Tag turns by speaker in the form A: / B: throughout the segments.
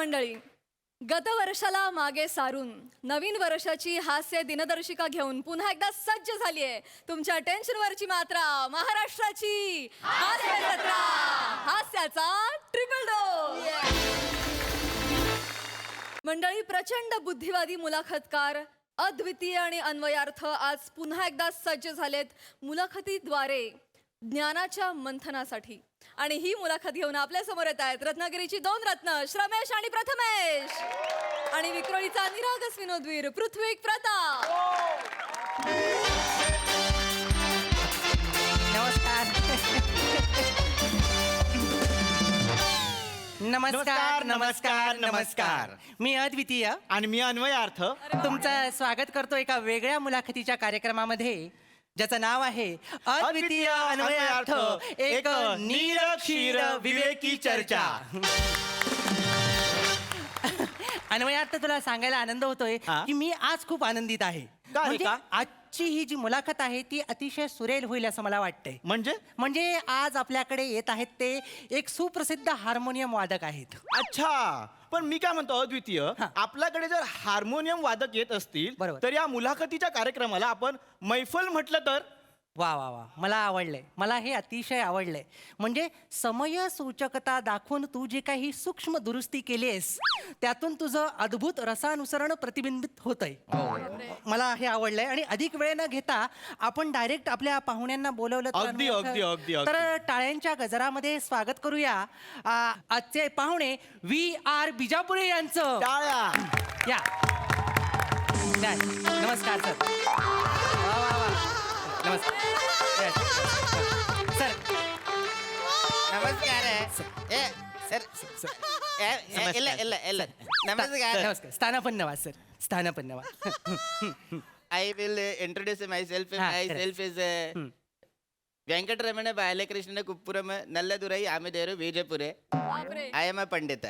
A: मंडळी, गत वर्षाला मागे सारून नवीन वर्षाची हास्य दिनदर्शिका घेऊन पुन्हा एकदा सज्ज झाली आहे तुमच्या टेन्शनवरची मात्रा महाराष्ट्राची हास्य जत्रा, हास्याचा ट्रिपल डोस. मंडळी, प्रचंड बुद्धिवादी मुलाखतकार अद्वितीय आणि अन्वयार्थ आज पुन्हा एकदा सज्ज झालेत मुलाखतीद्वारे ज्ञानाच्या मंथनासाठी. आणि ही मुलाखत घेऊन आपल्या समोर येत आहेत रत्नागिरीची दोन रत्न श्रमेश आणि प्रथमेश आणि विक्रोळीचा निरागस विनोदवीर पृथ्वीक प्रताप.
B: नमस्कार. नमस्कार नमस्कार नमस्कार. मी अद्वितीय
C: आणि मी अन्वयार्थ
B: तुमचं स्वागत करतो एका वेगळ्या मुलाखतीच्या कार्यक्रमामध्ये ज्याचं नाव आहे अद्वितीय अन्वयार्थ, एक निरक्षीर विवेकी चर्चा. अन्वयार्थ, तुला सांगायला आनंद होतोय की मी आज खूप आनंदित आहे. म्हणजे आजची ही जी मुलाखत आहे ती अतिशय सुरेल होईल असं मला वाटतंय. म्हणजे आज आपल्याकडे येत आहेत ते एक सुप्रसिद्ध हार्मोनियम वादक आहेत.
C: अच्छा, पण मी काय म्हणतो अद्वितीय, आपल्याकडे जर हार्मोनियम वादक येत असतील तर या मुलाखतीच्या कार्यक्रमाला आपण मैफल म्हटलं तर.
B: वा वा वा, मला आवडलंय, मला हे अतिशय आवडलंय. म्हणजे समय सूचकता दाखवून तू जे काही सूक्ष्म दुरुस्ती केलीस त्यातून तुझं अद्भुत रसानुसरण प्रतिबिंबित होतंय. मला हे आवडलंय. आणि अधिक वेळ न घेता आपण डायरेक्ट आपल्या पाहुण्यांना बोलवलं तर टाळ्यांच्या गजरामध्ये स्वागत करूया आजचे पाहुणे VR बिजापुरे यांचं. या, नमस्कार सर. वा वा वा, नमस्कार सर.
D: ನಮಸ್ಕಾರ ಸರ್ ಇಲ್ಲ ಇಲ್ಲ ಇಲ್ಲ ನಮಸ್ಕಾರ.
B: नमस्कार. स्थानापन्न सर, स्थानापन्न.
D: I will introduce myself. Myself is Venkataramana Balakrishna Kuppurama Nalladurai ಆಮೆದೇರು ವಿಜಯಪುರೆ. I am a pandit.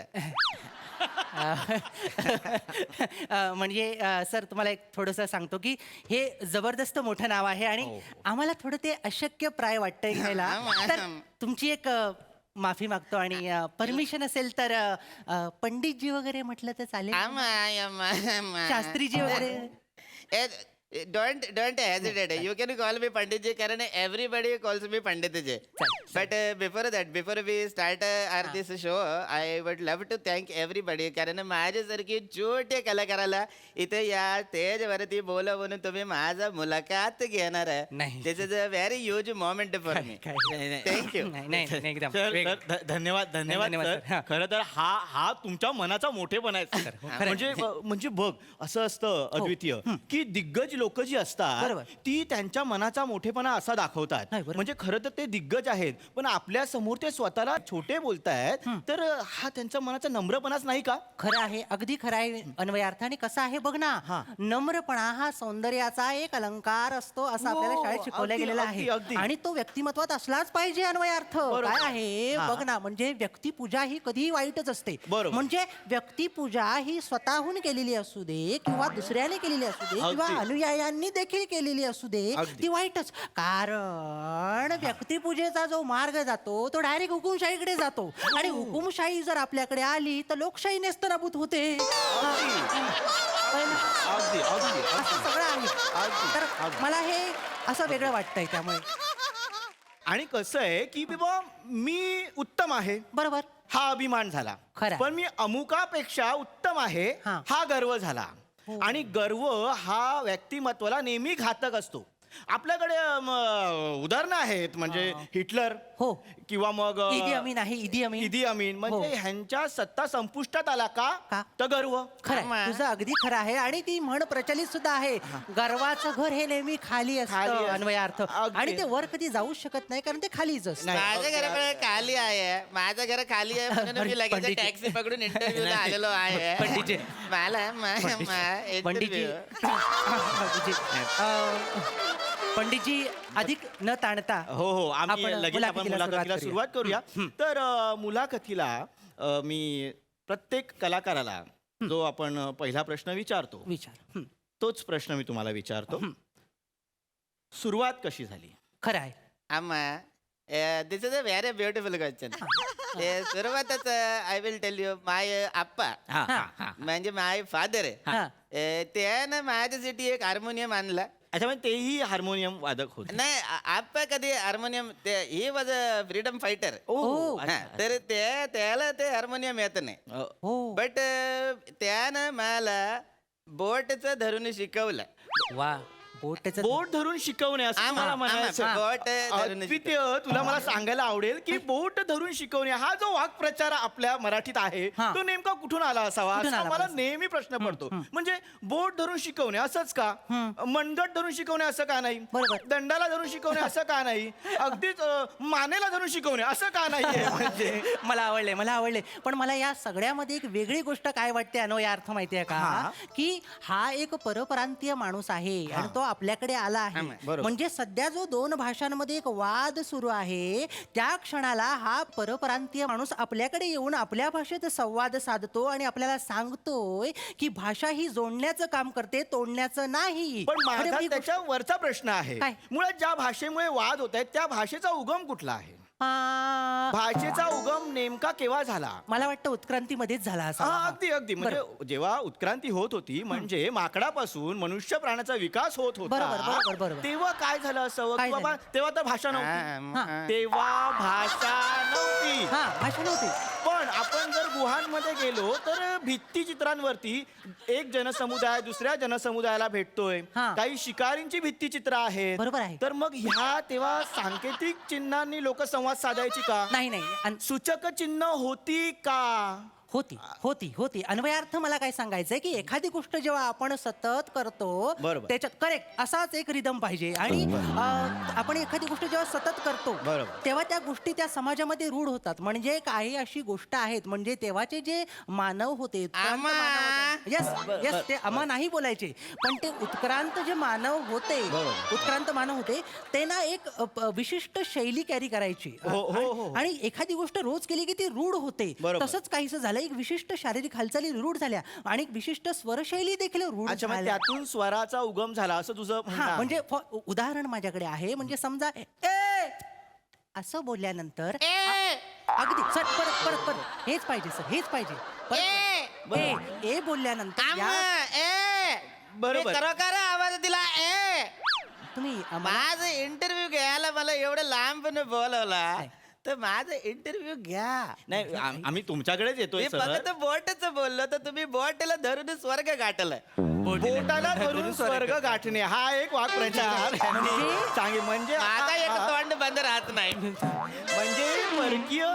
B: म्हणजे सर, तुम्हाला एक थोडंसं सांगतो की हे जबरदस्त मोठं नाव आहे आणि आम्हाला थोडं ते अशक्य प्राय वाटतंय घ्यायला. तर तुमची एक माफी मागतो आणि परमिशन असेल तर पंडितजी वगैरे म्हटलं तर चालेल. शास्त्रीजी वगैरे.
D: Don't hesitate. You can call me Pandit ji. Karan everybody calls me Pandit ji. But before we start this show, I would love to thank everybody. कारण माझ्यासारखी छोटे कलाकाराला इथे या स्टेजवरती बोलवून तुम्ही माझा मुलाखत घेणार आहे. This is a very huge moment for me. Thank you.
C: धन्यवाद धन्यवाद. खरं तर हा तुमच्या मनाचा मोठेपणा आहे. म्हणजे बघ, असं असतं अद्वितीय की दिग्गज लोक जी असतात ती त्यांच्या मनाचा मोठेपणा असा दाखवतात. म्हणजे खरं तर ते दिग्गज आहेत, पण आपल्या समोर ते स्वतःला छोटे बोलतायत, तर हा त्यांच्या मनाचा नम्रपणाच नाही का?
B: खरं आहे, अगदी खरं आहे अन्वयार्थ. आणि कसं आहे बघ ना, नम्रपणा हा सौंदर्याचा एक अलंकार असतो असं आपल्याला शाळेत शिकवलं गेलेलं आहे. आणि तो व्यक्तिमत्वात असलाच पाहिजे अन्वयार्थ. काय आहे बघ ना, म्हणजे व्यक्तिपूजा ही कधीही वाईटच असते. म्हणजे व्यक्तिपूजा ही स्वतःहून केलेली असू दे किंवा दुसऱ्याने केलेली असू दे किंवा अनुयायांनी देखील केलेली असू दे, ती वाईटच. कारण व्यक्तिपूजेचा जो मार्ग जातो तो डायरेक्ट हुकुमशाहीकडे जातो. आणि हुकुमशाही जर आपल्याकडे आली तर लोकशाही नेस्तनाबूत होते. सगळं आहे. तर मला हे असं वेगळं वाटतंय त्यामुळे.
C: आणि कसं आहे की बाबा मी उत्तम आहे, बरोबर, हा अभिमान झाला. पण मी अमुकापेक्षा उत्तम आहे हा गर्व झाला. आणि गर्व हा व्यक्तिमत्वाला नेहमी घातक असतो. आपल्याकडे उदाहरणं आहेत, म्हणजे हिटलर किंवा मग इदी अमीन. म्हणजे ह्यांच्या सत्ता संपुष्टात आला का तर गर्व.
B: तुझं अगदी खरं आहे. आणि ती म्हण प्रचलित सुद्धा आहे, गर्वाचं घर हे नेहमी खाली असतं अन्वयार्थ. आणि ते वर कधी जाऊ शकत नाही कारण ते खालीच असतं.
D: माझ्या घर खाली आहे, माझं घर खाली आहे म्हणून मी लगेच टॅक्सी पकडून इंटरव्ह्यूला आलेलो आहे.
B: पंडितजी, पंडितजी, अधिक न ताणता
C: आपण मुलाखतीला सुरुवात करूया. तर मुलाखतीला मी प्रत्येक कलाकाराला जो आपण पहिला प्रश्न विचारतो तोच प्रश्न मी तुम्हाला विचारतो. सुरुवात कशी झाली?
B: खरं आहे.
D: This is a very beautiful question. सुरुवातच I will tell you my आप्पा म्हणजे माय फादर त्यानं माझ्यासाठी एक हार्मोनियम आणला.
C: अच्छा म्हणजे तेही हार्मोनियम वादक होते.
D: नाही आप्पा कधी harmonium he was a freedom fighter. तर त्याला ते हार्मोनियम येत नाही. बट त्यानं मला बोटचं धरून शिकवलं.
B: वा बोटचं
C: बोट धरून शिकवणे असं तुम्हाला म्हणायचं.
D: बोट धरून
C: अद्वितीय, तुला मला सांगायला आवडेल की बोट धरून शिकवणे हा जो वाक्प्रचार आपल्या मराठीत आहे तो नेमका कुठून आला असावा असा मला नेहमी प्रश्न पडतो. म्हणजे बोट धरून शिकवणे असंच का, मनगट धरून शिकवणे असं का नाही, दंडाला धरून शिकवणे असं का नाही, अगदीच मानेला धरून शिकवणे असं का नाहीये. म्हणजे
B: मला आवडले पण मला या सगळ्यामध्ये एक वेगळी गोष्ट काय वाटते अन्वय अर्थ माहितीये का, की हा एक परप्रांतीय माणूस आहे आणि तो आपल्याकडे आला आहे. म्हणजे सध्या जो दोन भाषांमध्ये एक वाद सुरू आहे त्या क्षणाला हा परप्रांतीय माणूस आपल्याकडे येऊन आपल्या भाषेत संवाद साधतो आणि आपल्याला सांगतोय की भाषा ही जोडण्याचं काम करते, तोडण्याचं नाही.
C: पण माझा त्याच्या वरचा प्रश्न आहे,
B: काय?
C: मुळात ज्या भाषेमुळे वाद होत आहेत त्या भाषेचा उगम कुठला आहे? भाषेचा उगम नेमका केव्हा झाला?
B: मला वाटतं उत्क्रांतीमध्येच झाला असा.
C: अगदी म्हणजे जेव्हा उत्क्रांती होत होती म्हणजे माकडापासून मनुष्य प्राण्याचा विकास होत होता तेव्हा काय झालं असावं की बाबा तेव्हा तर भाषा नव्हती. तेव्हा भाषा नव्हती. पण आपण जर गुहांमध्ये गेलो तर भित्तिचित्रांवरती एक जनसमुदाय दुसऱ्या जनसमुदायाला भेटतोय. काही शिकारींची भित्तिचित्र आहेत.
B: बरोबर आहे.
C: तर मग ह्या तेव्हा सांकेतिक चिन्हांनी लोक संवाद साधायची का?
B: नाही.
C: सूचक चिन्ह होती का?
B: होती. अन्वयार्थ मला काय सांगायचंय की एखादी गोष्ट जेव्हा आपण सतत करतो त्याच्यात करेक्ट असाच एक रिदम पाहिजे. आणि आपण एखादी गोष्ट जेव्हा सतत करतो तेव्हा त्या गोष्टी त्या समाजामध्ये रूढ होतात. म्हणजे काही अशी गोष्ट आहेत म्हणजे तेव्हाचे जे मानव होते यस ते अमा नाही बोलायचे पण ते उत्क्रांत मानव होते ते ना एक विशिष्ट शैली कॅरी करायची. आणि एखादी गोष्ट रोज केली की ती रूढ होते. तसंच काहीसं झालं, एक विशिष्ट शारीरिक हालचाली रूढ झाल्या आणि एक विशिष्ट स्वरशैली देखील रूढ झाल्या.
C: त्यातून स्वराचा उगम झाला असं तुझं
B: म्हणजे उदाहरण माझ्याकडे आहे. म्हणजे समजा असं बोलल्यानंतर अगदी सर परत हेच पाहिजे ए बोलल्यानंतर
D: बरोबर आवाज दिला.
B: तुम्ही
D: माझं इंटरव्ह्यू घ्यायला मला एवढं लांब बोलवला तर माझा इंटरव्ह्यू घ्या.
C: नाही आम्ही तुमच्याकडेच येतोय.
D: फक्त बोटच बोललो तर तुम्ही बोटला धरून स्वर्ग गाठलं.
C: बोटाला धरून स्वर्ग गाठणे हा एक वाक्प्रचार म्हणजे
D: आता एक तोंड बंद राहत नाही.
C: म्हणजे परकीय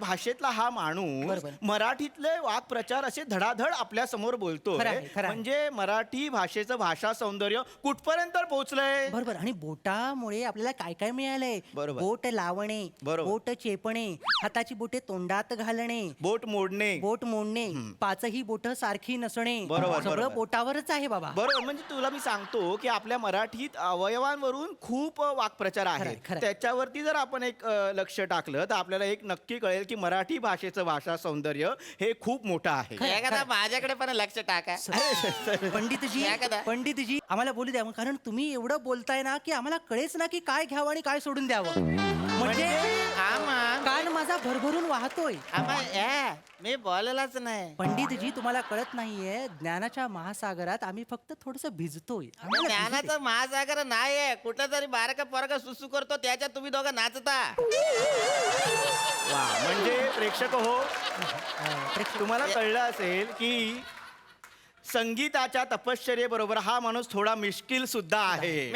C: भाषेतला हा माणूस मराठीतले वाक्प्रचार असे धडाधड आपल्या समोर बोलतोय. म्हणजे मराठी भाषेचं भाषा सौंदर्य कुठपर्यंत पोहोचलंय.
B: बरोबर. आणि बोटामुळे आपल्याला काय काय मिळालंय. बोट लावणे, बोट चेपणे, हाताची बोटे तोंडात घालणे,
C: बोट मोडणे,
B: पाचही बोट सारखी नसणे, सगळं बोटावरच आहे बाबा.
C: बरोबर. म्हणजे तुला मी सांगतो की आपल्या मराठीत अवयवांवरून खूप वाक्प्रचार आहेत. त्याच्यावरती जर आपण एक लक्ष टाकलं तर आपल्याला एक नक्की कळेल की मराठी भाषेचं भाषा सौंदर्य हे खूप मोठं आहे.
D: माझ्याकडे पण लक्ष टाका.
B: पंडितजी आम्हाला बोलू द्या कारण तुम्ही एवढं बोलताय ना की आम्हाला कळेच ना की काय घ्यावं आणि काय सोडून द्यावं. म्हणजे कान माझा भरभरून वाहतोय.
D: मी बोललाच नाही.
B: पंडितजी तुम्हाला कळत नाहीये ज्ञानाच्या महासागरात आम्ही फक्त थोडस भिजतोय.
D: ज्ञानाचा महासागर नाहीये. कुठला तरी बारका पोरगा सुसू करतो त्याच्यात तुम्ही दोघं नाचता.
C: म्हणजे प्रेक्षक हो तुम्हाला कळलं असेल की संगीताच्या तपश्चर्येबरोबर हा माणूस थोडा मिश्किल सुद्धा आहे.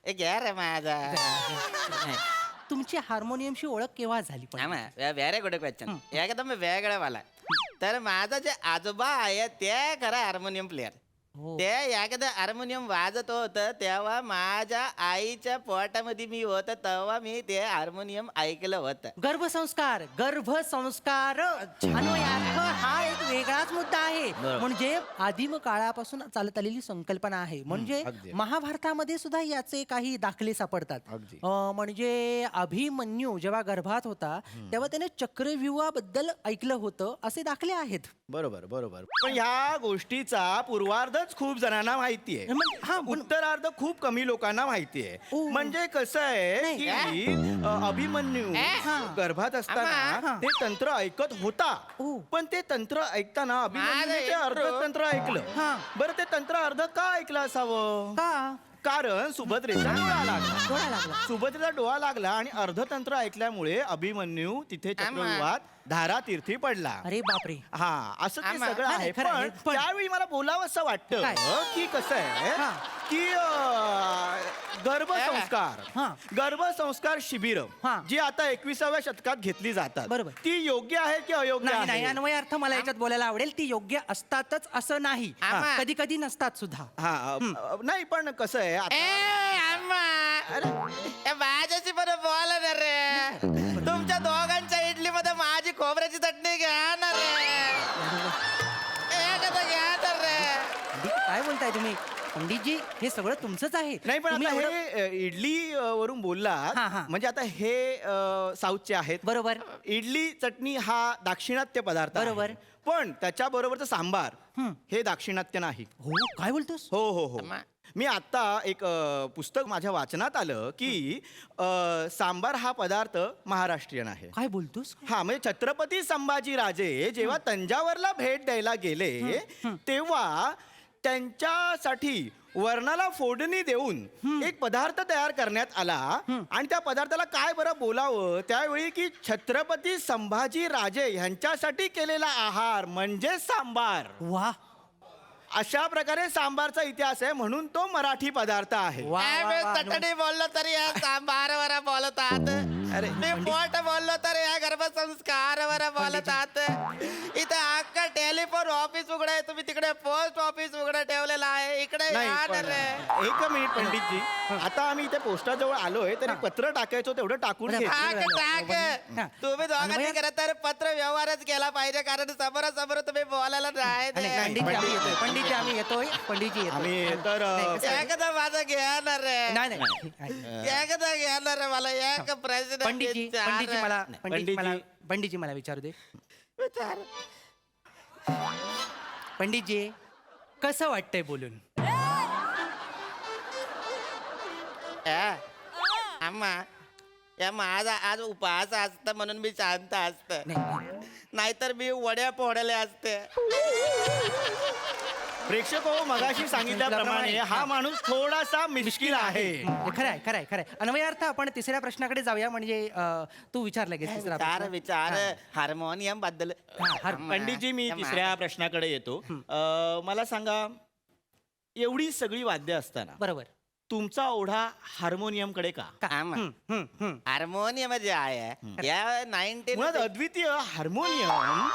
D: घ्या रे माझा.
B: तुमची हार्मोनियमशी ओळख केव्हा झाली?
D: Very good question. एकदम वेगळा वाला. तर माझा जे आजोबा आहे ते खरं हार्मोनियम प्लेअर. ते एखादं हार्मोनियम वाजत होत तेव्हा माझ्या आईच्या पोटामध्ये मी होत तेव्हा मी ते हार्मोनियम ऐकलं होतं.
B: गर्भसंस्कार अन्वयार्थ हा एक वेगळाच मुद्दा आहे. म्हणजे आदिम काळापासून चालत आलेली संकल्पना आहे. म्हणजे महाभारतामध्ये सुद्धा याचे काही दाखले सापडतात. म्हणजे अभिमन्यू जेव्हा गर्भात होता तेव्हा त्याने चक्रव्यूहाबद्दल ऐकलं होतं असे दाखले आहेत.
C: बरोबर. पण ह्या गोष्टीचा पूर्वार्ध खरंच खूप जणांना माहितीये. उत्तरार्ध खूप कमी लोकांना माहितीये. म्हणजे कसं आहे की अभिमन्यू गर्भात असताना ते तंत्र ऐकत होता, पण ते तंत्र ऐकताना अभिमन्यूने ते अर्ध तंत्र ऐकलं. बरं, ते तंत्र अर्ध का ऐकलं असावं? कारण सुभद्रेचा डोळा लागला. सुभद्रेचा डोळा लागला आणि अर्धतंत्र ऐकल्यामुळे अभिमन्यू तिथे चक्रव्यूहात धारातीर्थी पडला.
B: अरे बापरे.
C: हा, असं ते सगळं आहे. पण त्यावेळी मला बोलावं असं वाटतं की कसं आहे की गर्भसंस्कार शिबिर जी आता 21व्या शतकात घेतली जातात,
B: बरोबर,
C: ती योग्य आहे की अयोग्य आहे?
B: नाही, अन्वयार्थ मला याच्यात बोलायला आवडेल. ती योग्य असतातच असं नाही, कधी कधी नसतात सुद्धा.
C: नाही, पण कसं आहे
D: माझ्याशी बरं बोला ना रे. तुमच्या दोघांच्या इडलीमध्ये माझी खोबऱ्याची चटणी घ्या ना रे. घ्या तर रे.
B: काय बोलताय तुम्ही पंडितजी? हे सगळं तुमचंच आहे.
C: नाही, पण आता हे इडली वरून बोलला म्हणजे आता हे साऊथचे आहेत, बरोबर. इडली चटणी हा दाक्षिणात्य पदार्थ, बरोबर, पण त्याच्या बरोबरचं सांबार हे दाक्षिणात्य नाही.
B: हो, काय बोलतोस?
C: हो हो हो. मी आता एक पुस्तक माझ्या वाचनात आलं की सांबार हा पदार्थ महाराष्ट्रीयन आहे.
B: काय बोलतोस?
C: हा, म्हणजे छत्रपती संभाजी राजे जेव्हा तंजावरला भेट द्यायला गेले तेव्हा त्यांच्यासाठी वर्णाला फोडणी देऊन एक पदार्थ तयार करण्यात आला आणि त्या पदार्थाला काय बरं बोलावं त्यावेळी की छत्रपती संभाजी राजे यांच्यासाठी केलेला आहार म्हणजे सांबार.
B: वा,
D: अशा प्रकारे सांबारचा इतिहास आहे, म्हणून तो मराठी पदार्थ आहे. चटणी बोललो तरी या सांबारवर बोलतात, अरे मी पोट बोललो तर या गर्भसंस्कारवर बोलतात. इथे अख्खा टेलिफोन ऑफिस उघड आहे, तुम्ही तिकडे पोस्ट ऑफिस उघड ठेवलेलं आहे. इकडे
C: एक मिनिट पंडितजी, आता आम्ही इथे पोस्टाजवळ आलोय तरी पत्र टाकायचो तेवढं टाकून घे.
D: तुम्ही दोघांनी खरं तर पत्र व्यवहारच केला पाहिजे, कारण समोरासमोर तुम्ही बोलायला नाही.
B: पंडितजी आम्ही येतोय. पंडितजी
C: आम्ही तर
D: एकदा माझं घेणार रे. एकदा घेणार रे. मला एक प्रश्न
B: पंडितजी मला विचारू दे. पंडितजी, कसं वाटतंय बोलून?
D: अम्मा, या माझा आज उपवास असत म्हणून मी शांत असत, नाहीतर मी वड्या पोहडल्या असते.
C: प्रेक्षक हो, मगाशी सांगितल्याप्रमाणे हा माणूस थोडासा मिश्किल आहे.
B: खरंय. अन्वयार्थ आपण तिसऱ्या प्रश्नाकडे जाऊया. म्हणजे तू विचारला गे तिसरा
D: विचार हार्मोनियम बद्दल.
C: पंडितजी, मी तिसऱ्या प्रश्नाकडे येतो. मला सांगा, एवढी सगळी वाद्य असताना
B: बरोबर
C: तुमचा ओढा हार्मोनियम कडे का?
D: हार्मोनियम जे आहे या 19
C: अद्वितीय हार्मोनियम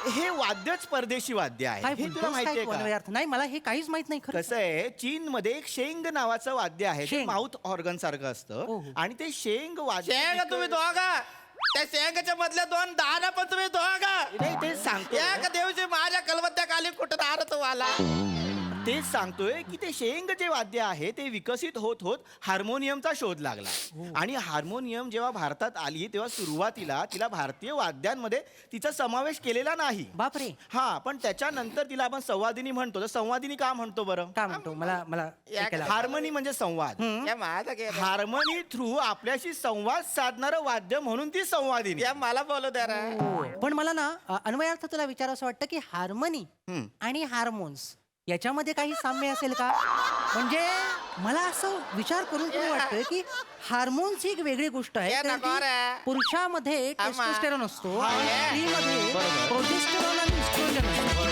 C: हे वाद्यच परदेशी वाद्य आहे. हे तुला माहितीये का?
B: नाही, मला हे काहीच माहित नाही.
C: कसं आहे, चीन मध्ये एक शेंग नावाचं वाद्य आहे, ते माउथ ऑर्गन सारखं असतं आणि ते शेंग वाद्य
D: तुम्ही दोघा त्या शेंगाच्या मधल्या 2 दाना पण तुम्ही दोघा.
C: नाही, ते सांगतो
D: एका दिवशी माझ्या कलबत्त्याखाली कुठं आर तुम्हाला.
C: तेच सांगतोय की ते शेंग जे वाद्य आहे ते विकसित होत होत हार्मोनियमचा शोध लागला. आणि हार्मोनियम जेव्हा भारतात आली तेव्हा सुरुवातीला तिला भारतीय वाद्यांमध्ये तिचा समावेश केलेला नाही.
B: बापरे.
C: हा, पण त्याच्यानंतर तिला आपण संवादिनी म्हणतो. तर संवादिनी का म्हणतो बरं?
B: का म्हणतो? मला
C: हार्मनी म्हणजे संवाद. हार्मनी थ्रू आपल्याशी संवाद साधणारं वाद्य म्हणून ती संवादिनी.
D: मला बोलू द्या.
B: पण मला ना अन्वयार्थ तुला विचार असं वाटतं की हार्मनी आणि हार्मोन्स याच्यामध्ये काही साम्य असेल का? म्हणजे मला असं विचार करून तुम्ही वाटतंय की हार्मोन्स ही एक वेगळी गोष्ट आहे. पुरुषामध्ये टेस्टोस्टेरॉन असतो आणि स्त्रीमध्ये प्रोजेस्टेरॉन आणि इस्ट्रोजन असतो.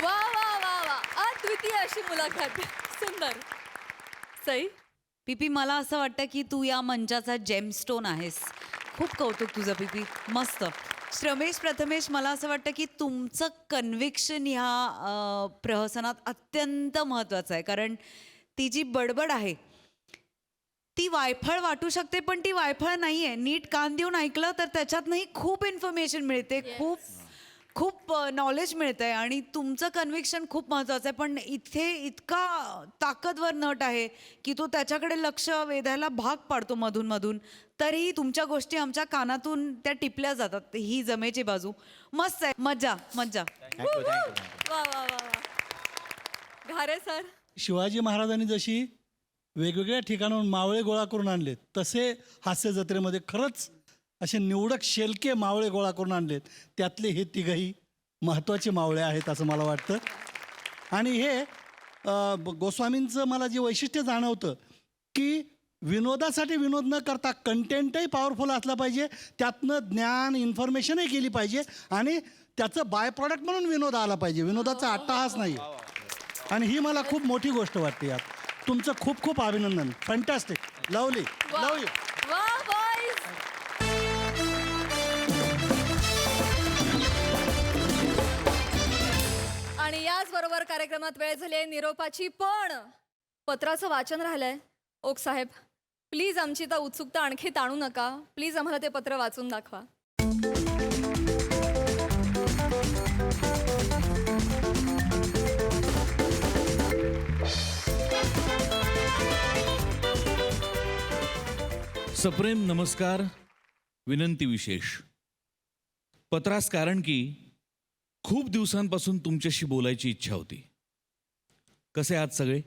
A: वा वा वा वा, अद्वितीय अशी मुलाखत. सुंदर. सई,
E: पीपी, मला असं वाटतं की तू या मंचाचा जेमस्टोन आहेस. खूप कौतुक तुझं पीपी, मस्त. श्रमेश प्रथमेश, मला असं वाटतं की तुमचं कन्व्हिक्शन ह्या प्रहसनात अत्यंत महत्त्वाचं आहे. कारण ती जी बडबड आहे ती वायफळ वाटू शकते, पण ती वायफळ नाही आहे. नीट कान देऊन ऐकलं तर त्याच्यातनंही खूप इन्फॉर्मेशन मिळते, खूप खूप नॉलेज मिळतंय आणि तुमचं कन्व्हिक्शन खूप महत्वाचं आहे. पण इथे इतका ताकदवर नट आहे की तो त्याच्याकडे लक्ष वेधायला भाग पाडतो मधून मधून, तरीही तुमच्या गोष्टी आमच्या कानातून त्या टिपल्या जातात. ही जमेची बाजू मस्त आहे. मज्जा मज्जा.
C: Thank you thank you.
A: वा वा वा वा. घारे सर.
F: शिवाजी महाराजांनी जशी वेगवेगळ्या ठिकाणाहून मावळे गोळा करून आणलेत, तसे हास्य जत्रेमध्ये खरंच असे निवडक शेलके मावळे गोळा करून आणलेत. त्यातले हे तिघही महत्त्वाचे मावळे आहेत असं मला वाटतं. आणि हे गोस्वामींचं मला जे वैशिष्ट्य जाणवतं की विनोदासाठी विनोद न करता कंटेंटही पॉवरफुल असला पाहिजे, त्यातनं ज्ञान इन्फॉर्मेशनही केली पाहिजे आणि त्याचं बाय प्रॉडक्ट म्हणून विनोद आला पाहिजे. विनोदाचा अट्टाहास नाही. आणि ही मला खूप मोठी गोष्ट वाटते यात. तुमचं खूप खूप अभिनंदन. फॅन्टॅस्टिक. लवली. Love you.
A: वा बॉयज. आणि याच बरोबर कार्यक्रमात वेळ झाली आहे निरोपाची, पण पत्राचं वाचन राहिलंय. ओक साहेब प्लीज आमची तर उत्सुकता आणखी ताणू नका. प्लीज आम्हाला ते पत्र वाचून दाखवा.
G: सप्रेम नमस्कार. विनंती विशेष. पत्रास कारण की खूप दिवसांपासून तुमच्याशी बोलायची इच्छा होती. कसे आहात सगळे?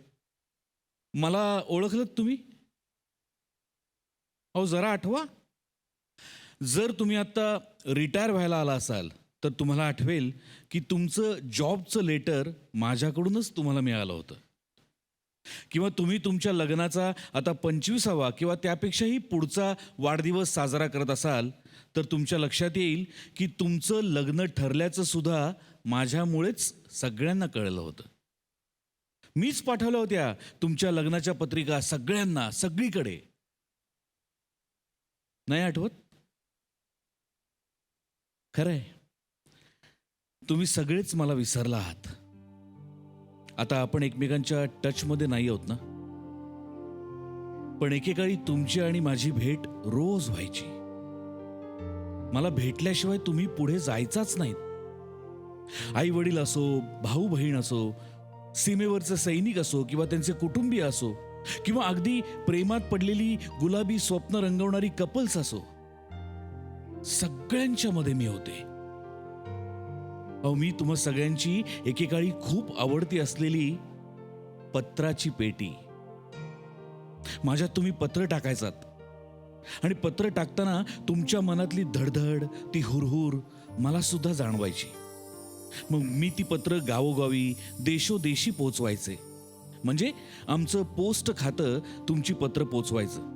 G: मला ओळखलं तुम्ही? अहो जरा आठवा. जर तुम्ही आता रिटायर व्हायला आला असाल तर तुम्हाला आठवेल की तुमचं जॉबचं लेटर माझ्याकडूनच तुम्हाला मिळालं होतं. किंवा तुम्ही तुमच्या लग्नाचा आता 25वा किंवा त्यापेक्षाही पुढचा वाढदिवस साजरा करत असाल तर तुमच्या लक्षात येईल की तुमचं लग्न ठरल्याचं सुद्धा माझ्यामुळेच सगळ्यांना कळलं होतं. मीच पाठवल्या होत्या तुमच्या लग्नाच्या पत्रिका सगळ्यांना, सगळीकडे. नाही आठवत? खरंय, तुम्ही सगळेच मला विसरला आहात. आता आपण एकमेकांच्या टचमध्ये नाही आहोत ना. पण एकेकाळी तुमची आणि माझी भेट रोज व्हायची. मला भेटल्याशिवाय तुम्ही पुढे जायचाच नाहीत. आई वडील असो, भाऊ बहीण असो, सीमेवरचे सैनिक असो किंवा त्यांचे कुटुंबीय असो, किंवा अगदी प्रेमात पडलेली गुलाबी स्वप्न रंगवणारी कपल्स असो, सगळ्यांच्या मध्ये मी होते. अहो मी तुम्हा सगळ्यांची एकेकाळी खूप आवडती असलेली पत्राची पेटी. माझ्यात तुम्ही पत्र टाकायचात आणि पत्र टाकताना तुमच्या मनातली धडधड, ती हुरहुर मला सुद्धा जाणवायची. मग मी ती पत्र गावोगावी, देशोदेशी पोचवायचे. म्हणजे आमचं पोस्ट खातं तुमची पत्र पोचवायचं.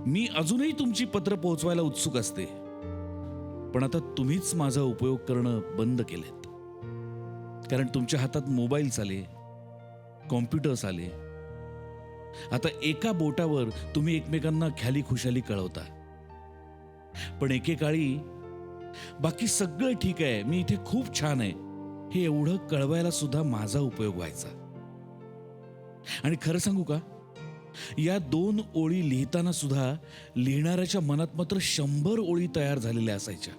G: मी अजूनही तुमची पत्र पोचवायला उत्सुक असते. पण आता तुम्हीच माझा उपयोग करणं बंद केलेत. कारण तुमच्या हातात मोबाईल्स आले, कॉम्प्युटर्स आले. आता एका बोटावर तुम्ही एकमेकांना ख्याली खुशाली कळवता. पण एकेकाळी बाकी सगळं ठीक आहे, मी इथे खूप छान आहे, हे एवढं कळवायला सुद्धा माझा उपयोग व्हायचा. आणि खरं सांगू का, या 2 ओळी लिहिताना सुद्धा लिहिणाऱ्याच्या मनात मात्र 100 ओळी तयार झालेल्या असायच्या.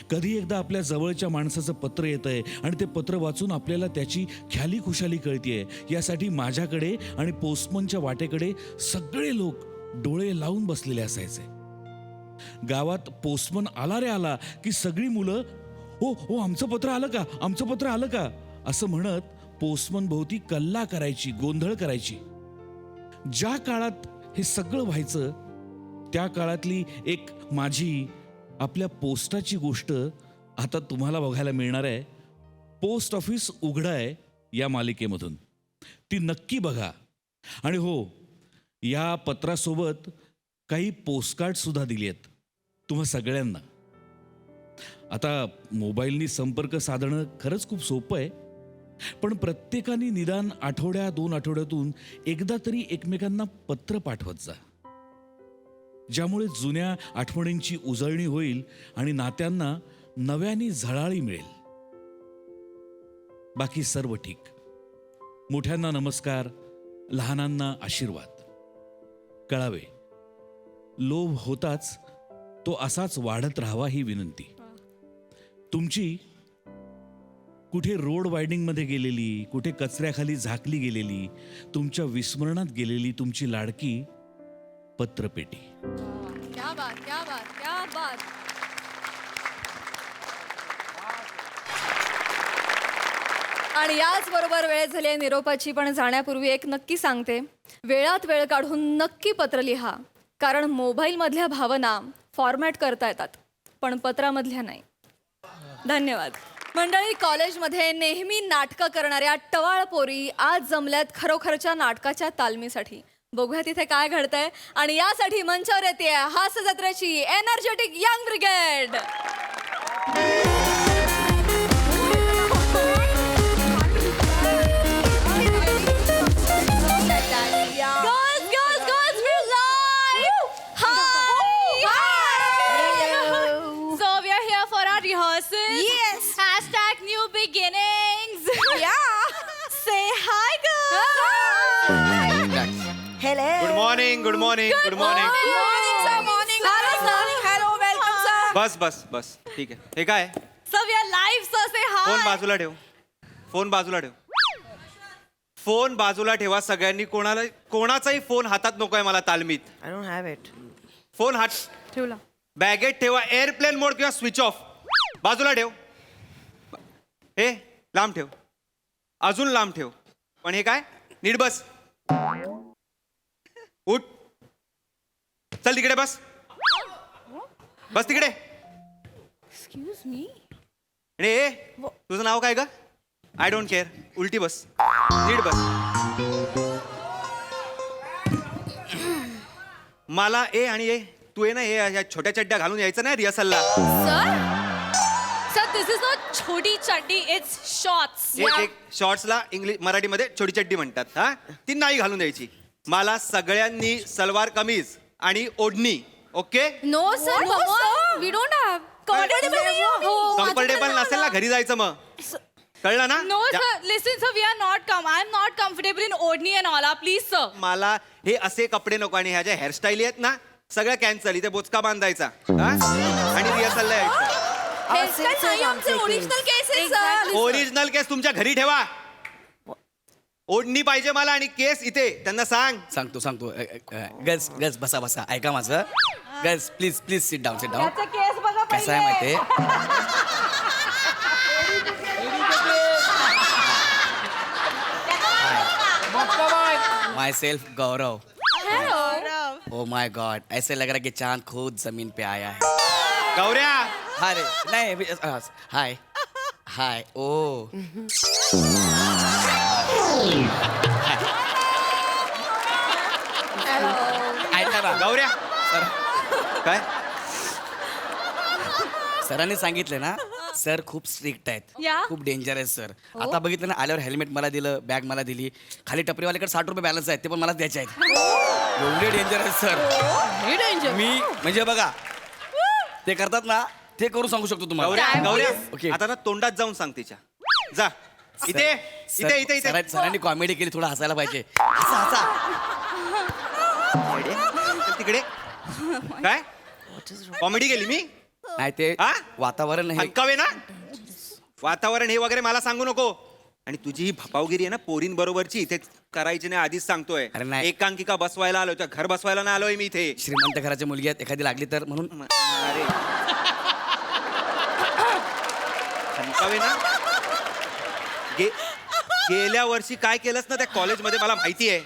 G: कधी एकदा आपल्या जवळच्या माणसाचं पत्र येतंय आणि ते पत्र वाचून आपल्याला त्याची ख्याली खुशाली कळतीये, यासाठी माझ्याकडे आणि पोस्टमनच्या वाटेकडे सगळे लोक डोळे लावून बसलेले असायचे. गावात पोस्टमन आला रे आला की सगळी मुलं हो हो आमचं पत्र आलं का, आमचं पत्र आलं का असं म्हणत पोस्टमन भोवती कल्ला करायची, गोंधळ करायची. ज्या काळात हे सगळं व्हायचं त्या काळातली एक माझी आपल्या पोस्टाची गोष्ट आता तुम्हाला बघायला मिळणार आहे. पोस्ट ऑफिस उघडं आहे या मालिकेमधून. ती नक्की बघा. आणि हो, या पत्रासोबत काही पोस्टकार्ड सुद्धा दिली आहेत तुम्हा सगळ्यांना. आता मोबाईलनी संपर्क साधणं खरंच खूप सोपं आहे. पण प्रत्येकाने निदान आठवड्या 2 आठवड्यातून एकदा तरी एकमेकांना पत्र पाठवत जा, ज्यामुळे जुन्या आठवणींची उजळणी होईल आणि नात्यांना नव्याने झळाळी मिळेल. बाकी सर्व ठीक. मोठ्यांना नमस्कार, लहानांना आशीर्वाद. कळावे, लोभ होताच तो असाच वाढत राहावा ही विनंती. तुमची कुठे रोड वायडिंग मध्ये गेलेली, कुठे कचऱ्याखाली झाकली गेलेली, तुमच्या विस्मरणात गेलेली तुमची लाडकी पत्रपेटी.
A: क्या बात, क्या बात, क्या बात. आणि याच बरोबर वेळ झाली आहे निरोपाची, पण जाण्यापूर्वी एक नक्की सांगते, वेळात वेळ काढून नक्की पत्र लिहा, कारण मोबाईलमधल्या भावना फॉर्मॅट करता येतात पण पत्रामधल्या नाही. धन्यवाद. मंडळी, कॉलेजमध्ये नेहमी नाटकं करणाऱ्या टवाळ पोरी आज जमल्यात खरोखरच्या नाटकाच्या तालमीसाठी. बघूया तिथे काय घडतंय. आणि यासाठी मंचावर येते हास्य जत्रेची energetic young brigade. Girls, girls, girls, we're live! Hi! So we are here for our rehearsal. Yes. Hashtag new beginnings. Yeah. Say hi, girls.
H: Hello.
D: Good morning, good morning, good morning.
A: Morning, sir. Morning.
H: Hello, welcome, sir.
D: बस बस बस ठीक आहे. हे काय
A: So we are live, sir. Say hi.
D: Phone बाजूला ठेव, phone बाजूला ठेव, phone बाजूला ठेवा सगळ्यांनी. कोणाचाही फोन हातात नकोय मला तालमीत.
H: I don't have it.
D: Phone हात
A: ठेवला.
D: बॅगेत ठेवा, एअरप्लेन मोड किंवा स्विच ऑफ. बाजूला ठेव. हे लांब ठेव, अजून लांब ठेव. पण हे काय, नीट बस. उठ, चल तिकडे बस, बस तिकडे.
A: Excuse me.
D: ए तुझं नाव काय ग? I don't care. उलटी बस, नीट बस. मला ए आणि ए तू ये ना, हे छोट्या चड्ड्या घालून यायचं नाही रिहर्सलला.
A: Sir, this is not choti chaddi. It's shorts.
D: एक शॉर्ट्सला इंग्लिश मराठीमध्ये छोटी चड्डी म्हणतात. हा, ती नाही घालून द्यायची. मला सगळ्यांनी सलवार कमीज आणि ओढणी. Okay,
A: No, sir. No, sir. We don't have.
D: Comfortable नसेल ना घरी जायचं मग. कळलं ना?
A: No, sir. Listen, sir. We are not I'm not comfortable in odni and all. Please, sir.
D: मला हे असे कपडे नको. आणि ह्या ज्या हेअरस्टाईल आहेत ना, सगळ्या कॅन्सल. इथे बोचका बांधायचा हा? आणि रिहर्सलला यायचं.
A: Hairstyle नाही आमचे original cases, sir.
D: ओरिजिनल केस तुमच्या घरी ठेवा. ओढणी पाहिजे मला आणि केस इथे. त्यांना सांग.
I: सांगतो गर्ल्स गर्ल्स बसा बसा, ऐका माझं. Girls please please sit down, sit down.
A: Case बघा
I: कसं आहे माहितीये, माय self Gaurav. Oh my God, ऐसे लग रहा है कि चांद खुद जमीन पे आया है.
D: गौऱ्या,
I: अरे नहीं, हाय हाय. ओ ऐका ना
D: गौऱ्या,
I: सर,
D: काय
I: सरांनी सांगितलं ना, सर खूप स्ट्रिक्ट आहेत,
A: या?
I: खूप डेंजर आहेत सर. आता बघितलं ना, आल्यावर हेल्मेट मला दिलं, बॅग मला दिली, खाली टपरीवाल्याकडे 60 रुपये बॅलन्स आहेत, ते पण मलाच द्यायचे आहेत. एवढे डेंजर आहेत सर. मी म्हणजे बघा, ते करतात ना, ते करू सांगू शकतो तुम्हाला.
D: गौऱ्या, गौऱ्या,
I: ओके.
D: आता ना तोंडात जाऊन सांग तिच्या. जा इथे इथे इथे इथे.
I: सरांनी कॉमेडी केली, थोडं हसायला पाहिजे. हसा हसा.
D: चल तिकडे. काय कॉमेडी केली मी?
I: नाही ते
D: हा?
I: वातावरण हे
D: हक्कावे ना, वातावरण हे वगैरे मला सांगू नको. आणि तुझी ही भपावगिरी आहे ना पोरींबरोबरची, इथे करायची नाही आधीच सांगतोय.
I: अरे नाही.
D: एकांकिका बसवायला आलोय, त्या घर बसवायला नाही आलोय मी इथे.
I: श्रीमंत घराची मुलगी आहेत, एखादी लागली तर म्हणून.
D: अरे हक्कावे ना. गेल्या वर्षी काय केलंस ना त्या कॉलेजमध्ये मला माहिती आहे.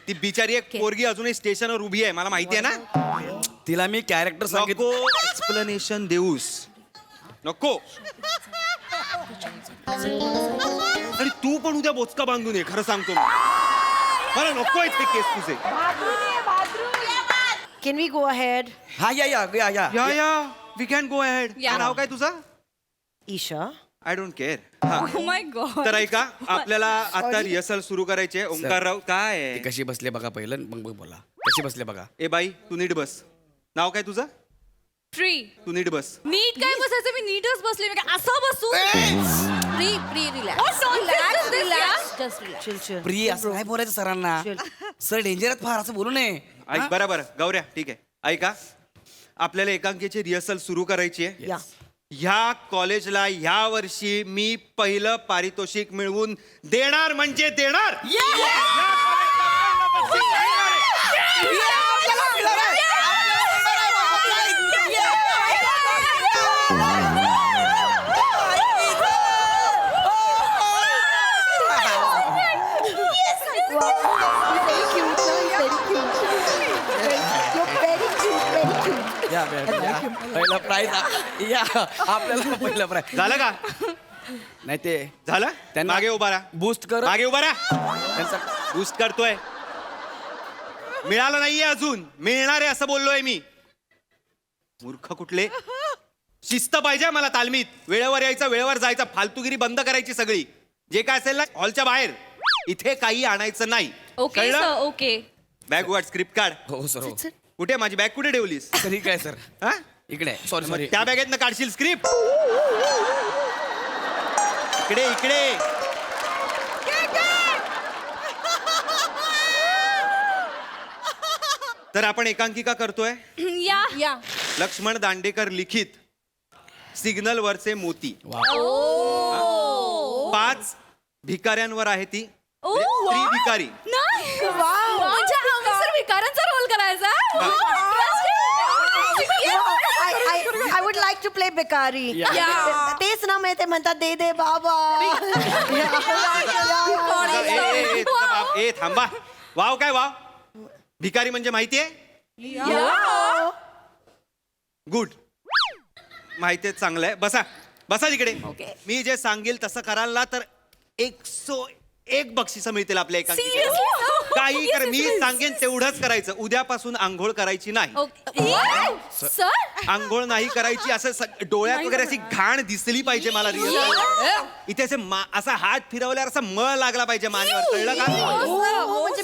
D: ती बिचारी एक पोरगी अजूनही स्टेशनवर उभी आहे, मला माहिती आहे ना.
I: तिला मी कॅरेक्टर सांगितलं.
D: नको एक्सप्लेनेशन देऊस, नको. आणि तू पण उद्या बोचका बांधून ये, खरं सांगतो मी. मला नको इथे केस तुझे.
H: Can we go ahead?
I: हा या या या या
D: या या वी कॅन गो अहेड. नाव काय तुझं?
H: Isha.
D: I don't care.
A: Oh my God.
D: तर ऐका, आपल्याला आता रिहर्सल सुरू करायची आहे. ओंकारराव काय
I: ती
D: आहे?
I: कशी बसले बघा पहिलं, मग बोला कशी बसले बघा.
D: ए बाई, तू नीट बस. नाव काय तुझं?
A: Free.
D: तू नीट बस.
A: नीट काय बसायचं, मी नीटच बसले. मी काय असं बसू?
H: Chill, chill.
I: प्रिय असं नाही बोलायचं सरांना. सर डेंजर आहेत फार, असं बोलू नये.
D: ऐक, बरं गौऱ्या, ठीक आहे. ऐका, आपल्याला एकांकीची रिहर्सल सुरू करायची आहे.
H: Yeah.
C: ह्या कॉलेजला ह्या वर्षी मी पहिलं पारितोषिक मिळवून देणार म्हणजे देणार. या कॉलेजला पहिलं बक्षीस देणार आहे.
I: या पहिलं प्राईज या आपल्याला पहिलं प्राईज
C: झालं का?
I: नाही ते
C: झालं?
I: त्यांना-
C: मागे उभा राहा.
I: बूस्ट कर
C: मागे उभा राहा.
I: त्यांचा
C: बूस्ट करतोय. मिळालं नाहीये अजून, मिळणार आहे असं बोललोय मी. मूर्ख कुठले. शिस्त पाहिजे मला तालमीत. वेळेवर यायचं, वेळेवर जायचं. फालतूगिरी बंद करायची सगळी. जे काय असेल ना हॉलच्या बाहेर, इथे काही आणायचं नाही.
A: ओके
C: कळलं?
A: Sir okay.
C: बॅग वाट स्क्रिप्ट काढ.
I: हो सर हो
C: कुठे माझी बॅग कुठे ठेवलीस?
I: ठीक आहे सर
C: हा?
I: इकडे सॉरी सॉरी
C: त्या बॅगेतनं काढशील स्क्रिप्ट. इकडे इकडे. तर आपण एकांकिका करतोय.
A: या
C: लक्ष्मण दांडेकर लिखित सिग्नल वरचे मोती. 5 भिकाऱ्यांवर आहे ती. स्त्री भिकारी.
A: म्हणजे आम्ही सर विकारांचा रोल करायचा.
H: I would like to play Bikari. तेच ना मी ते म्हणतात दे दे बाबा.
C: तुझा बाप. ए थांबा. वाव काय वाव. भिकारी म्हणजे माहितीये. गुड. माहितीये, चांगलं आहे. बसा बसा तिकडे. मी जे सांगेल तसं कराल ना तर 101 बक्षिसं मिळतील आपल्या एका. काही कर. मी सांगेन तेवढंच करायचं. उद्यापासून आंघोळ करायची नाही.
A: सर
C: आंघोळ नाही करायची. असं डोळ्यात वगैरे अशी घाण दिसली पाहिजे मला. रिअल इथे असे असा हात फिरवल्यावर असा मळ लागला पाहिजे मानेवर. कळलं का?
H: म्हणजे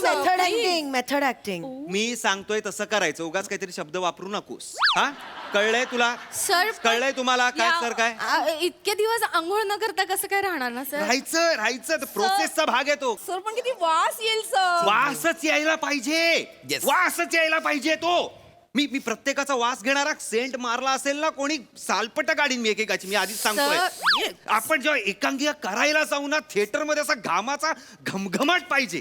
H: मेथड ऍक्टिंग.
C: मी सांगतोय तसं करायचं. उगाच काहीतरी शब्द वापरू नकोस. हा कळलंय तुला?
A: सर
C: कळलंय तुम्हाला काय सर काय?
A: इतके दिवस आंघोळ न करता कसं काय राहणार ना सर?
C: राहायचं प्रोसेसचा भाग आहे तो.
A: सर पण किती वास येईल सर.
C: वासच यायला पाहिजे.
I: Yes.
C: वासच यायला पाहिजे तो. मी प्रत्येकाचा वास घेणारा. सेंट मारला असेल ना कोणी सालपट काढीन मी एकेकाची. मी आधीच सांगतोय. आपण जेव्हा एकांकिका करायला जाऊ ना थिएटर मध्ये असा घामाचा घमघमाट पाहिजे.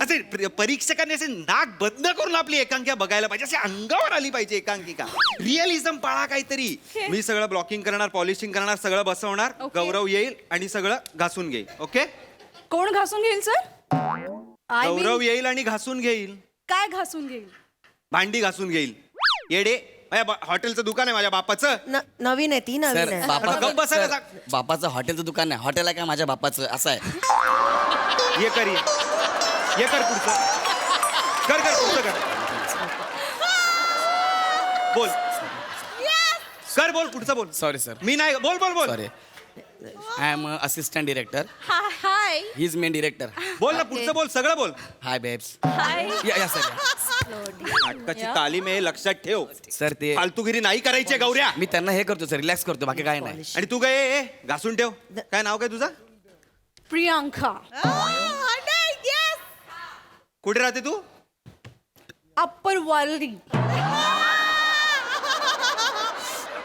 C: असे परीक्षकांनी असे नाक बंद करून आपली एकांकिका बघायला पाहिजे. अशी अंगावर आली पाहिजे एकांकिका. रिअलिझम पाळा काहीतरी. मी सगळं ब्लॉकिंग करणार, पॉलिशिंग करणार, सगळं बसवणार. गौरव येईल आणि सगळं घासून घेईल. ओके.
A: कोण घासून घेईल सर?
C: गौरव येईल आणि घासून घेईल.
A: काय घासून घेईल?
C: भांडी घासून घेईल. येडे. हॉटेलचं दुकान आहे माझ्या बापाचं.
H: नवीन आहे ती नवीन
I: सर
H: आहे.
C: गप्प बसायला सांग.
I: बापाचं हॉटेलचं दुकान आहे. हॉटेल आहे का माझ्या बापाचं असं आहे.
C: ये कर ये कर पुढचं. कर पुढचं कर. बोल कर. बोल पुढचं बोल.
I: सॉरी सर
C: मी नाही. बोल बोल बोल.
I: Sorry I am assistant director.
A: Hi
I: he is main director.
C: बोल ना पुढचं बोल. सगळं बोल.
I: हाय बेब्स.
A: हाय
I: या सर
C: नाटकाची तालीम आहे लक्षात ठेव.
I: सर ते
C: फालतूगिरी नाही करायची गौऱ्या.
I: मी त्यांना हे करतो सर रिलॅक्स करतो बाकी काय नाही.
C: आणि तू काय घासून ठेव. काय नाव काय तुझं?
A: प्रियांका.
C: कुठे राहते तू?
A: अप्पर वारली.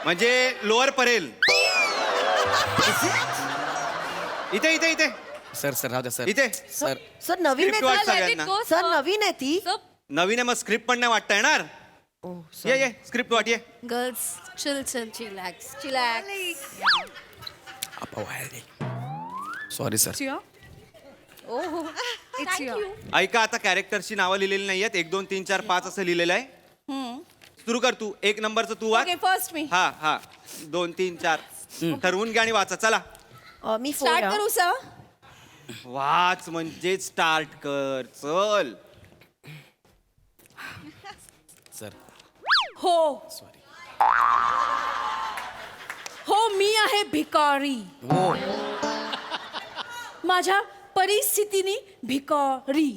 C: म्हणजे लोअर परेल. इथे इथे इथे
I: सर सर राहू द्या सर
C: इथे.
I: सर
H: सर नवीन
C: Script वाच
H: आहे
C: सगळ्यांना.
H: सर नवीन आहे ती.
C: नवीन आहे मग स्क्रिप्ट पण नाही वाटता येणार. ये स्क्रिप्ट वाट. ये
A: girls chill chillax.
I: Sorry sir.
A: ओहो इट्स यू.
C: ऐका आता कॅरेक्टरची नावं लिहिलेली नाही आहेत. 1 2 3 4 5 असं लिहिलेलं आहे. सुरू कर तू. 1 नंबरचं तू वाच.
A: ओके फर्स्ट मी
C: हा 2 3 4 ठरवून घ्या आणि वाचा. चला
H: मी
A: स्टार्ट करू सर.
C: वाच म्हणजे स्टार्ट कर. चल.
I: सर
A: हो हो मी आहे भिकारी.
I: हो
A: माझ्या परिस्थितीने भिकारी.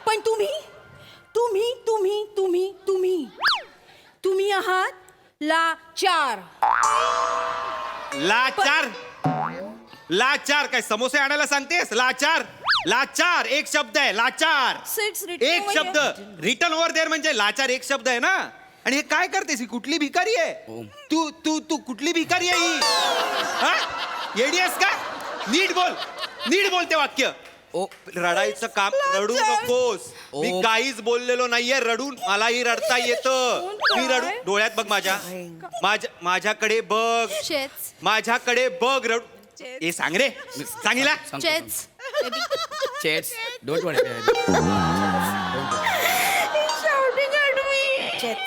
A: पण तुम्ही तुम्ही तुम्ही तुम्ही तुम्ही तुम्ही आहात लाचार.
C: लाचार काय समोसे आणायला सांगतेस? लाचार एक शब्द आहे. लाचार
A: It's written
C: एक
A: over
C: शब्द. रिटर्न ओव्हर देअर म्हणजे लाचार एक शब्द आहे ना. आणि हे काय करतेस ही कुठली भिकारी आहे तू तू तू कुठली भिकारी आहे ही हा? येडी आहेस का नीट बोल ते वाक्य
I: ओ
C: रडायचं काम रडू नकोस मी
I: ओ.
C: काहीच बोललेलो नाहीये रडून मलाही रडता येतं मी रडू डोळ्यात बघ माझ्याकडे बघ
A: चेच
C: माझ्याकडे बघ रडू ए सांग रे सांगितला
A: चेच
I: चेट्स डोंट वरी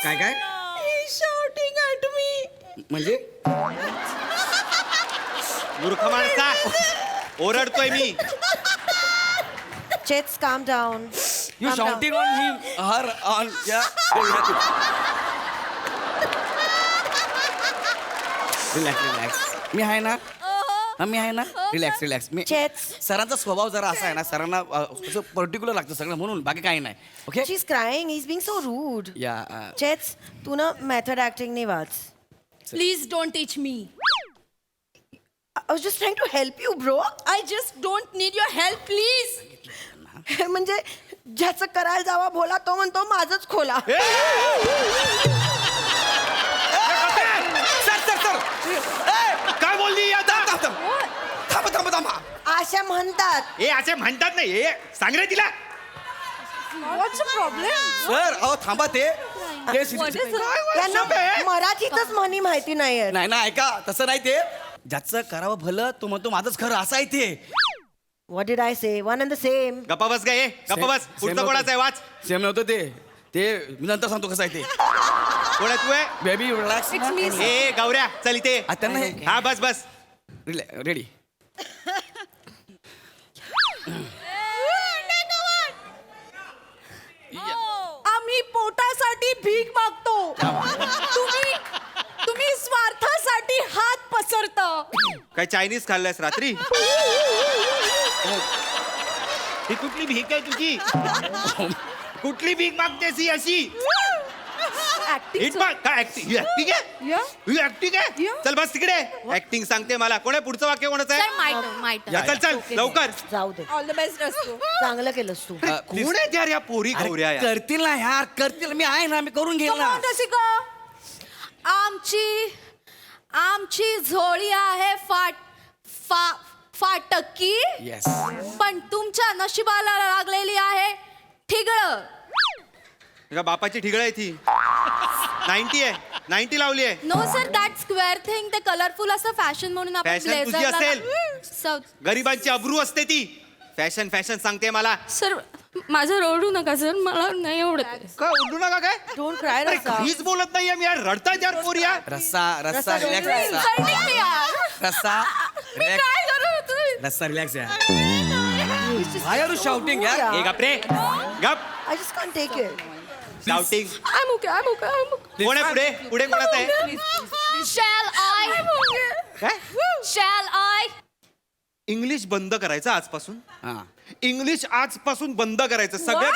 I: काय काय म्हणजे
C: मूर्ख माणसा ओरडतोय मी
H: Chets, calm down.
I: You shouting on him her on या रिलॅक्स मी आहे ना मी आहे ना रिलॅक्स मी
H: Chets.
I: सरांचा स्वभाव जरा असा आहे ना सरांना असं पर्टिक्युलर लागतं सगळं म्हणून बाकी काही नाही okay
H: She's crying. He's being so rude.
I: या
H: Chets, तू ना method acting नाही वाच.
A: Please don't teach me
H: I was just trying to help you, bro.
A: I just don't need your help please
H: म्हणजे ज्याचं करायला जावा बोला तो म्हणतो माझंच खोला.
I: सर
C: काय बोलली आता
I: थांबा
H: अशा म्हणतात.
C: ए असे म्हणतात नाही ए सांग रे तिला
I: सर अहो थांबा ते
H: त्यांना मराठीतच म्हणी माहिती नाहीये.
I: नाही ना ऐका तसं नाही ते ज्याचं करावं भलं तो म्हणतो माझंच खरं असं आहे ते
H: What did I say? One and the same.
C: गप्पा बस गे गप्पा बस पुढचं कोणाचं आहे वाच
I: सेम नव्हतं ते मी नंतर सांगतो कसं आहे ते
C: कोण आहे तू आहे
I: बेबी रिलॅक्स
C: ए गौऱ्या चल इथे
I: त्यांना
C: हा बस
I: रेडी
A: आम्ही पोटासाठी भीक मागतो तुम्ही स्वार्थासाठी हात पसरता
C: काय चायनीज खाल्लंयस रात्री ही कुठली भीक आहे तुझी कुठली भीक मागतेस ही अशी हिट मार काय ऍक्टिंग ऍक्टिंग आहे ही ऍक्टिंग आहे चल बस तिकडे ऍक्टिंग सांगते मला कोण आहे पुढचं वाक्य कोणाचं आहे या, चल लवकर
H: जाऊ दे.
A: ऑल द बेस्ट असतो
H: चांगलं केलंस तू.
C: कोण आहेत यार या पोरी गौऱ्या या?
I: करतील ना यार करतील मी आहे ना मी करून घेईल ना
A: आमची झोळी आहे फाटकी
I: येस
A: पण तुमच्या नशिबाला लागलेली आहे ठिगळ
C: तुझ्या बापाची ठिगळ आहे ती 90 आहे 90 लावली आहे
A: no sir that square thing ते कलरफुल असं फॅशन म्हणून आपण
C: Fashion तुझी
A: ब्लेझर
C: गरिबांची अब्रू असते ती फॅशन सांगते मला
A: सर माझं रडू नका सर मला नाही आवडत
C: काय उडू नका काय
H: Don't cry,
C: अरे,
H: रस्सा.
C: काहीच बोलत नाहीये मी यार रडतायत यार पोरी यार
I: रस्सा रिलॅक्स रस्सा रस्सा रिलॅक्स यार Why are you shouting यार
C: ए गप रे गप
H: I just can't take it.
C: Shouting
A: I'm okay.
C: कोण आहे पुढे कोणाचं आहे
A: Shall I?
C: इंग्लिश बंद करायचं आजपासून
I: हा
C: इंग्लिश आजपासून बंद करायचं सगळं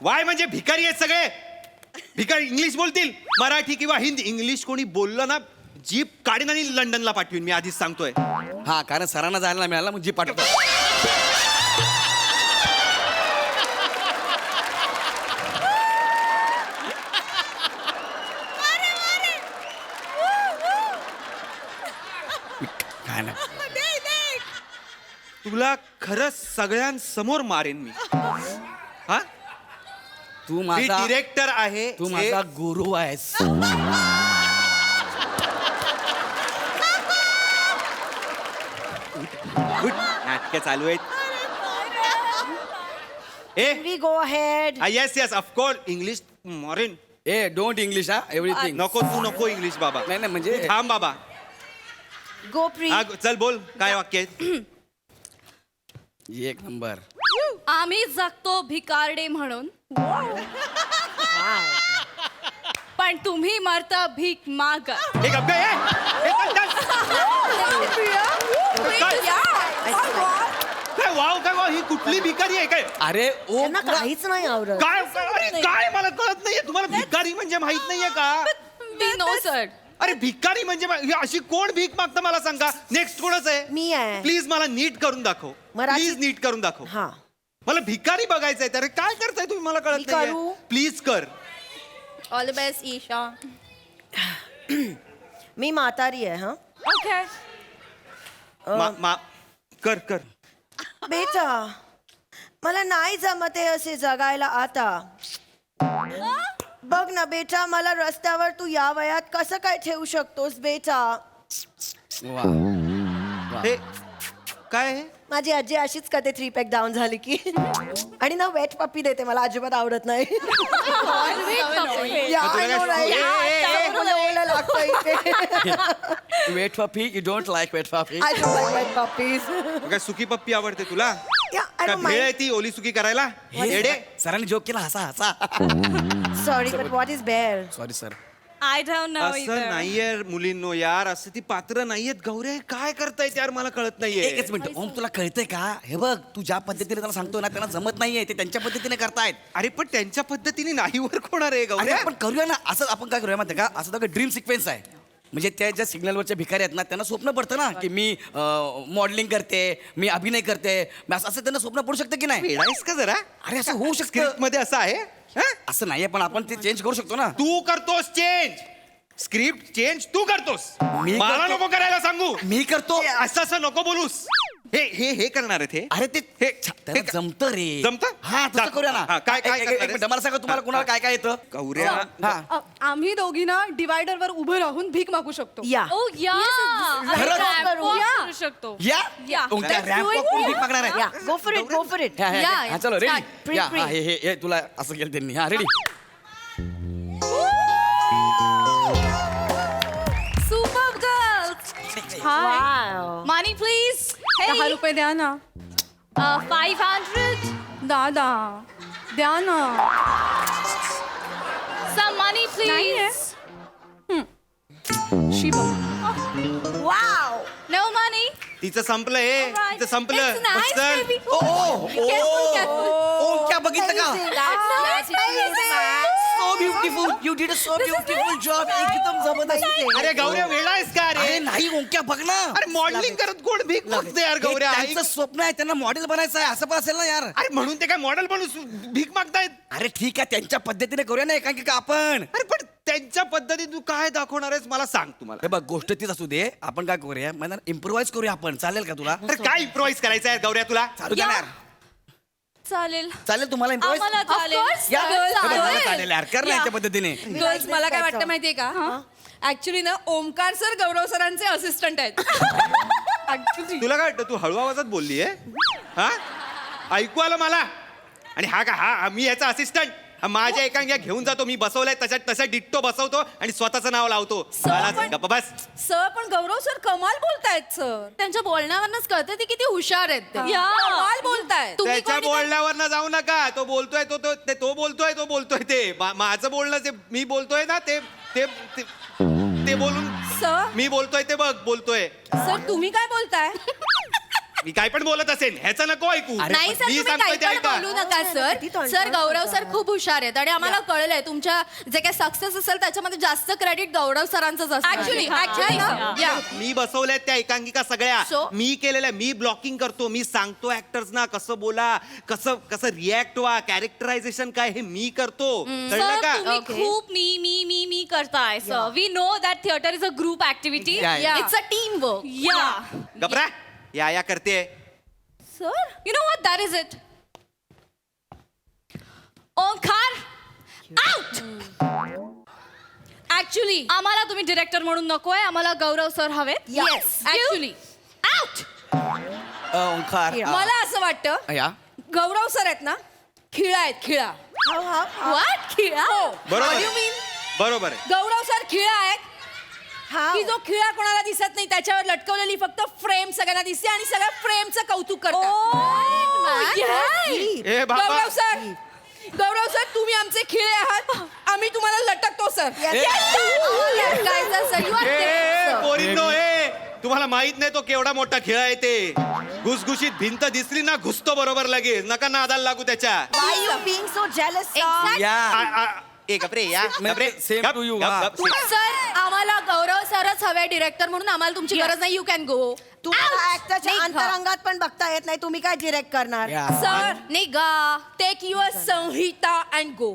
C: वाय म्हणजे भिकारी आहेत सगळे भिकारी इंग्लिश बोलतील मराठी किंवा हिंदी इंग्लिश कोणी बोललं ना जीप काढीन आणि लंडनला पाठवीन मी आधीच सांगतोय
I: हा कारण सरांना जायला नाही मिळालं मग जी पाठवतो काय नाही
C: तुला खरंच सगळ्यांसमोर मारेन मी हा
I: तू
C: मी
I: माझा
C: डिरेक्टर आहे
I: तू माझा गुरु आहेस
C: नाटक चालू आहेत
H: We go ahead.
C: Yes of course English moraine
I: A don't English हा एव्हरीथिंग
C: नको तू नको इंग्लिश बाबा
I: नाही नाही म्हणजे
C: तू थांब बाबा
H: Go pre.
C: हा, चल बोल काय वाक्य आहे?
I: एक नंबर
A: आम्ही जगतो भिकारडे म्हणून पण तुम्ही मरता भीक माग
C: हे गप्प आहे, हे काय वाव ही कुठली भिकारी आहे काय
I: अरे ओ
H: त्यांना काहीच नाही आवडत.
C: काय अरे काय मला कळत नाहीये तुम्हाला भिकारी म्हणजे माहित नाहीये का
A: नो सर
C: अरे भिकारी म्हणजे ही अशी कोण भीक मागतं मला सांगा नेक्स्ट कोणच आहे
H: मी आहे.
C: प्लीज मला नीट करून दाखव
H: मराठी-
C: प्लीज नीट करून दाखव
H: हा.
C: मला भिकारी बघायचंय अरे काय करताय तुम्ही मला
H: मी
C: कळत नाही
H: करू?
C: प्लीज कर
A: ऑल द बेस्ट ईशा.
H: मी म्हातारी आहे हा.
A: ओके.
C: कर कर.
H: बेटा मला नाही जमत आहे असे जगायला आता. बघ ना बेटा मला रस्त्यावर तू या वयात कसं काय ठेवू शकतोस बेटा.
I: वा.
C: हे काय आहे?
H: माझी आजी अशीच कधी 3 पॅक डाऊन झाली की आणि ना वेट पप्पी देते मला अजिबात आवडत नाही. या, I know, right? त्यामुळे ओरडा लागतो इथे.
I: Wet puppy you don't like wet puppy.
H: I don't like wet puppies.
C: काय सुकी पप्पी आवडते तुला?
H: Yeah, I
C: काय
H: don't
C: भेळ
H: mind.
C: आहे ती ओली सुकी करायला? येडे.
I: सरांनी जोक केला हसा हसा.
H: Sorry, but what is bear?
I: Sorry sir.
A: I don't know
C: असं नाहीये मुलींनो यार, असं ती पात्र नाहीयेत. गौऱ्या काय करतायत यार, मला कळत नाहीये.
I: एकच मिनिट ओम तुला कळतंय का? हे बघ तू ज्या पद्धतीने त्याला सांगतो ना त्यांना जमत नाहीये, ते त्यांच्या पद्धतीने करतायत.
C: अरे पण त्यांच्या पद्धतीने नाही वर होणार आहे
I: अरे
C: गौऱ्या.
I: आपण करूया ना असं. आपण काय करूया माहिती का? असं ड्रीम सिक्वेन्स आहे. म्हणजे त्या ज्या सिग्नलवरच्या भिकारी आहेत ना त्यांना स्वप्न पडतं ना की मी मॉडेलिंग करते, मी अभिनय करते, असं त्यांना स्वप्न पडू शकतं की नाही?
C: वेडायस का जरा?
I: अरे असं होऊ शकतं.
C: स्क्रिप्ट मध्ये असं आहे हा?
I: असं नाहीये पण आपण ते चेंज करू शकतो ना.
C: तू करतोस चेंज, स्क्रिप्ट चेंज तू करतोस.
I: मी
C: मला
I: करतो.
C: नको करायला सांगू.
I: मी करतो.
C: असं असं नको बोलूस. हे हे हे करणार आहेत हे.
I: अरे ते
C: हे
I: त्याला जमतं रे.
C: जमतं?
I: हा तसं
C: दाखव.
I: करूया ना.
C: हा, काय- काय
I: एक- एक-
C: करणार
I: एक मिनिट, मला सांगा तुम्हाला कोणाला काय काय येतं?
C: गौऱ्या
I: हा
A: आम्ही दोघी ना डिवायडरवर उभे राहून भीक मागू शकतो.
H: या.
A: ओ या.
I: खरंच?
A: शकतो.
I: या
A: या.
I: तुमच्या
A: Let's
I: ramp
A: do it.
I: Walk भीक मागणार आहे.
H: या go for it, go for it.
I: ह्या, ह्या,
A: या,
I: ह्या.
A: या.
I: हा, चलो रेडी.
H: Pre-
I: या
H: pre.
I: हा, हे तुला असं केलं त्यांनी. हा ready.
A: Super girls.
H: Wow.
A: Money please. 10 रुपये द्या ना. 500. दादा द्या ना. Some money please.
H: Wow.
A: No money.
C: तिचं संपलं हे. तिचं संपलं.
A: Nice,
C: चल.
A: baby.
I: ओ, ओ,
A: Careful, careful.
I: ओ, क्या बघितलं का?
H: That's amazing.
I: So beautiful. You did a so beautiful job. एकदम जबरदस्त.
C: अरे गौऱ्या वेळा आहेस का
I: अरे
C: रे?
I: नाही ओंक्या बघ ना.
C: अरे मॉडेलिंग करत कोण भीक मागते यार
I: हे
C: गौऱ्या? ऐक.
I: त्यांचं स्वप्न आहे, त्यांना मॉडेल बनायचं आहे. असं पण असेल ना यार.
C: अरे म्हणून ते काय मॉडेल बनू भीक मागतायत?
I: अरे ठीक आहे त्यांच्या पद्धतीने करूया ना एकांकिका आपण.
C: अरे पण त्यांच्या पद्धतीने तू काय दाखवणार आहेस मला सांग तुम्हाला.
I: हे बघ गोष्ट तीच असू दे. आपण काय करूया मला इम्प्रोवाइज करूया आपण. चालेल का तुला?
C: अरे काय इम्प्रोवाइज करायचं आहे गौऱ्या तुला?
I: चालू द्या ना यार.
A: चालेल.
I: चालेल तुम्हाला इम्प्रोवाइज?
A: आम्हाला चालेल.
I: या
A: चालेल.
I: हे बघ, मला चालेल यार. कर ना याच्या पद्धतीने.
A: गर्ल्स मला काय वाटतं माहितीये का? ऍक्च्युली ना ओमकार सर गौरव सरांचे असिस्टंट आहेत. ऍक्च्युली
C: तुला काय वाटतं तू हळू आवाजात बोलली आहे? हा ऐकू आलं मला. आणि हा का हा मी याचा असिस्टंट. माझ्या एकांग्या घेऊन जातो मी, बसवलाय तसा डिट्टो बसवतो आणि स्वतःचं नाव लावतो. गप्प बस.
A: सर पण गौरव सर कमाल बोलतायत सर. त्यांच्या बोलण्यावरच कळतं ते किती हुशार आहेत ते. कमाल बोलतायत.
C: त्याच्या बोलण्यावर ना जाऊ नका. तो बोलतोय तो बोलतोय ते माझं बोलणं जे मी बोलतोय ना ते ते ते ते बोलून
A: सर
C: मी बोलतोय ते बघ बोलतोय.
A: सर तुम्ही काय बोलताय?
C: मी काय पण बोलत असेल ह्याचं नको ऐकू.
A: नाही सर
C: मी
A: तुम्ही
C: सांगतोय ते
A: काही पण
C: ऐका.
A: बोलू नका सर. सर गौरव सर खूप हुशार आहेत आणि आम्हाला कळलंय तुमच्या जे काही सक्सेस असेल त्याच्यामध्ये जास्त क्रेडिट गौरव सरांचंच असतं. ऍक्च्युली
C: मी बसवल्यात त्या एकांकिका सगळ्या.
A: So?
C: मी केलेल्या. मी ब्लॉकिंग करतो. मी सांगतो ऍक्टर्स ना कसं बोला, कसं रिॲक्ट व्हा, कॅरेक्टरायझेशन काय हे मी करतो. कळलं का?
A: तुम्ही खूप मी करताय sir. We know that theatre is a group activity.
I: Yeah.
A: It's a team work. या
C: गपरा या करते.
A: Sir you know what that is it. Omkar out. Actually आम्हाला तुम्ही डिरेक्टर म्हणून नकोय. आम्हाला गौरव सर हवेत. Yes actually out.
I: ओंकार
A: मला असं वाटतं
I: या
A: गौरव सर आहेत ना खिळा आहेत. खिळा. What? खिळा.
C: बरोबर.
A: What do you mean?
C: बरोबर आहे.
A: गौरव सर खिळा आहेत की जो खिळा कोणाला दिसत नाही त्याच्यावर लटकवलेली फक्त फ्रेम सगळ्यांना दिसते आणि सगळ्या फ्रेमचं कौतुक करतात.
C: ए बाबा.
A: गौरव सर तुम्ही आमचे खिळे आहात. आम्ही तुम्हाला लटकतो सर.
C: पोरींनो तुम्हाला माहित नाही तो केवढा मोठा खेळ आहे ते. घुसघुशीत भिंत दिसली ना घुसतो बरोबर लगेच. नका नादाला लागू त्याच्या.
H: Why you being so jealous, sir?
I: या
C: गपरे या गपरे.
I: Same to you.
A: सर आम्हाला गौरव सरच हवे डिरेक्टर म्हणून. आम्हाला तुमची गरज नाही. You can go.
H: तुम्हाला ऍक्टरच्या अंतरंगात पण बघता येत नाही. तुम्ही काय डिरेक्ट करणार?
I: या.
A: सर निघा. टेक युअर संहिता अँड गो.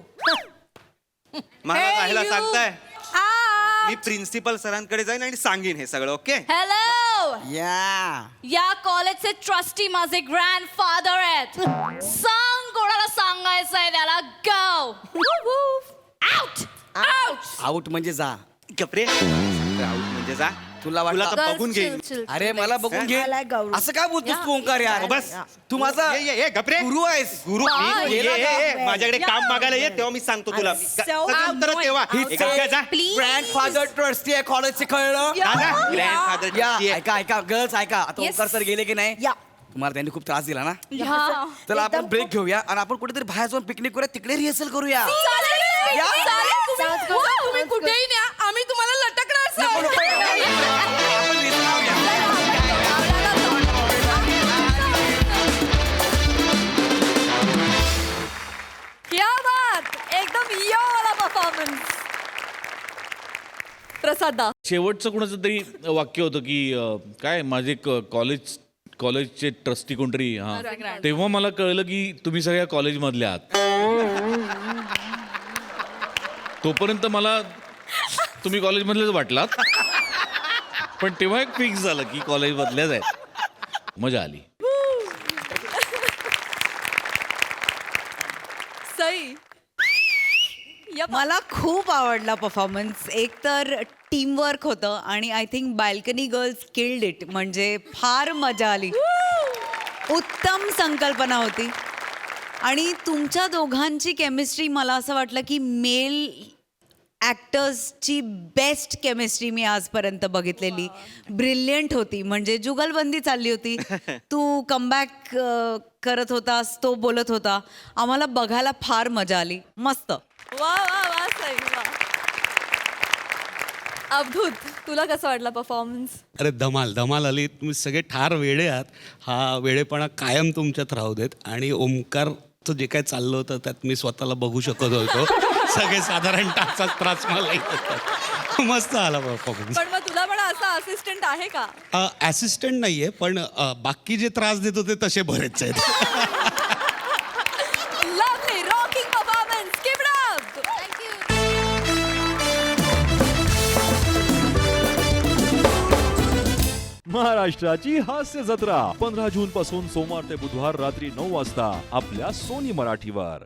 J: मला राहायला
A: you.
J: सांगताय
A: Ah.
J: मी प्रिन्सिपल सरांकडे जाईन आणि सांगेन हे सगळं. ओके
A: हॅलो
I: या
A: या कॉलेजचे ट्रस्टी माझे ग्रँडफादर आहेत. सांग कोणाला सांगायचंय त्याला. Go out out.
I: आउट म्हणजे जा.
J: कपरे आऊट म्हणजे जा.
I: तुला
J: तुला
I: वाटलं
J: तर बघून घेईन.
I: अरे मला बघून घे
H: I like गौरव.
I: असं काय बोलतोस तू ओंकार यार.
J: बस
I: तू माझा
J: ये गपरे
I: गुरु आहेस.
J: गुरु
A: Bye.
J: ये माझ्याकडे काम मागायला ये तेव्हा मी सांगतो तुला. सगळं उत्तरं तेव्हा. एक गप्पा जा.
I: ग्रँडफादर ट्रस्टी आहे कॉलेजचे कळलं.
J: ग्रँडफादर
I: या ऐका गर्ल्स ऐका. आता ओंकार सर गेले की नाही
H: या.
I: तुम्हाला त्यांनी खूप त्रास दिला ना.
A: हा.
I: चला आपण
H: एकदम
I: ब्रेक घेऊया आणि आपण कुठेतरी बाहेर जाऊन पिकनिक करूया तिकडे रिहर्सल करूया.
A: चालेल.
H: Sounds good.
A: तुम्ही कुठेही न्या आम्ही तुम्हाला लटकणार sir.
I: आपण rehearsal करूया.
A: क्या बात. एकदम यो वाला परफॉर्मन्स. प्रसाद दा.
G: शेवटचं कुणाचं तरी वाक्य होतं की काय माझे कॉलेजचे ट्रस्टी कोणतरी हां तेव्हा मला कळलं की तुम्ही सगळ्या कॉलेजमधल्या आहात. तोपर्यंत मला तुम्ही कॉलेजमधलेच वाटलात पण तेव्हा एक फिक्स झालं की कॉलेजमधल्याच आहेत. मजा आली.
A: सई.
E: मला खूप आवडला परफॉर्मन्स. एक तर टीमवर्क होतं आणि I think balcony girls killed it. म्हणजे फार मजा आली. उत्तम संकल्पना होती आणि तुमच्या दोघांची केमिस्ट्री मला असं वाटलं की मेल ॲक्टर्सची बेस्ट केमिस्ट्री मी आजपर्यंत बघितलेली. ब्रिलियंट होती. म्हणजे जुगलबंदी चालली होती. तू कमबॅक करत होतास, तो बोलत होता. आम्हाला बघायला फार मजा आली. मस्त.
A: वा वा वा सई वा. अवधूत तुला कसं वाटला परफॉर्मन्स.
K: अरे धमाल आली. तुम्ही सगळे ठार वेडे आहात. हा वेडेपणा कायम तुमच्यात राहू देत. आणि ओंकारचं जे काय चाललं होतं त्यात मी स्वतःला बघू शकत होतो. सगळे साधारण तासाच त्रास मला येत होता. मस्त आला परफॉर्मन्स.
A: पण मग तुला पण असा असिस्टंट आहे का.
K: असिस्टंट नाहीये पण बाकी जे त्रास देत होते तसे बरेच आहेत.
A: Lovely rocking performance. Keep it up.
L: महाराष्ट्राची हास्य जत्रा 15 जून पासून सोमवार ते बुधवार रात्री 9 वाजता आपल्या सोनी मराठीवर.